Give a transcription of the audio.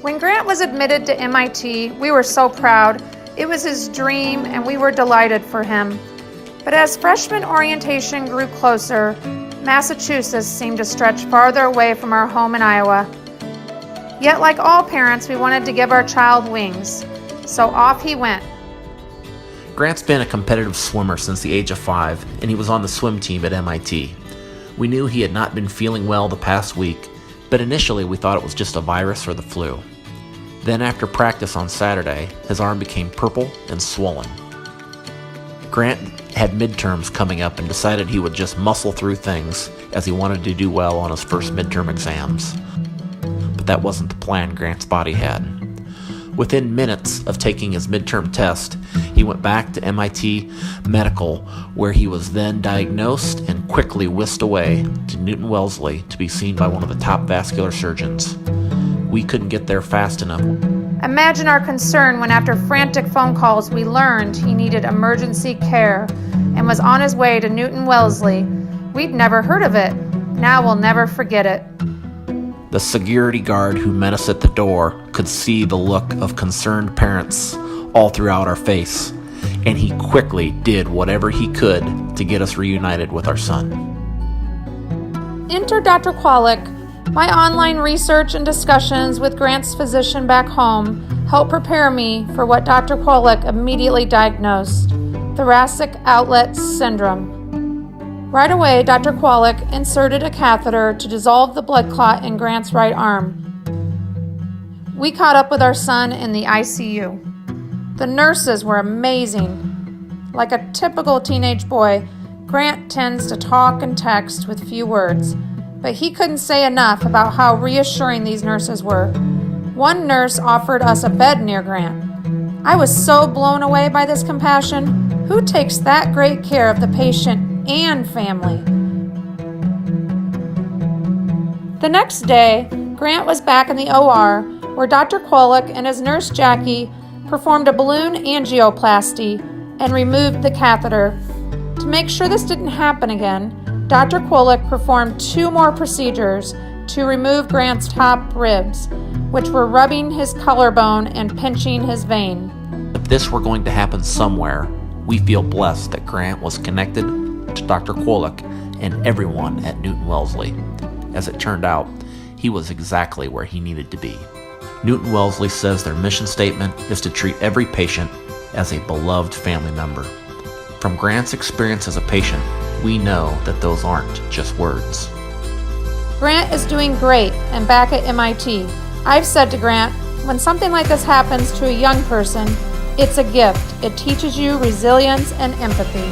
When Grant was admitted to MIT, we were so proud. It was his dream, and we were delighted for him. But as freshman orientation grew closer, Massachusetts seemed to stretch farther away from our home in Iowa. Yet, like all parents, we wanted to give our child wings. So off he went. Grant's been a competitive swimmer since the age of 5, and he was on the swim team at MIT. We knew he had not been feeling well the past week, but initially we thought it was just a virus or the flu. Then after practice on Saturday, his arm became purple and swollen. Grant had midterms coming up and decided he would just muscle through things as he wanted to do well on his first midterm exams. But that wasn't the plan Grant's body had. Within minutes of taking his midterm test, he went back to MIT Medical, where he was then diagnosed and quickly whisked away to Newton-Wellesley to be seen by one of the top vascular surgeons. We couldn't get there fast enough. Imagine our concern when after frantic phone calls we learned he needed emergency care and was on his way to Newton-Wellesley. We'd never heard of it. Now we'll never forget it. The security guard who met us at the door could see the look of concerned parents all throughout our face, and he quickly did whatever he could to get us reunited with our son. Enter Dr. Kwolek. My online research and discussions with Grant's physician back home helped prepare me for what Dr. Kwolek immediately diagnosed: thoracic outlet syndrome. Right away, Dr. Kwolek inserted a catheter to dissolve the blood clot in Grant's right arm. We caught up with our son in the ICU. The nurses were amazing. Like a typical teenage boy, Grant tends to talk and text with few words, but he couldn't say enough about how reassuring these nurses were. One nurse offered us a bed near Grant. I was so blown away by this compassion. Who takes that great care of the patient and family? The next day, Grant was back in the OR, where Dr. Kwolek and his nurse Jackie performed a balloon angioplasty and removed the catheter. To make sure this didn't happen again, Dr. Kwolek performed 2 more procedures to remove Grant's top ribs, which were rubbing his collarbone and pinching his vein. If this were going to happen somewhere, we feel blessed that Grant was connected to Dr. Kwolek and everyone at Newton-Wellesley. As it turned out, he was exactly where he needed to be. Newton-Wellesley says their mission statement is to treat every patient as a beloved family member. From Grant's experience as a patient, we know that those aren't just words. Grant is doing great and back at MIT. I've said to Grant, when something like this happens to a young person, it's a gift. It teaches you resilience and empathy.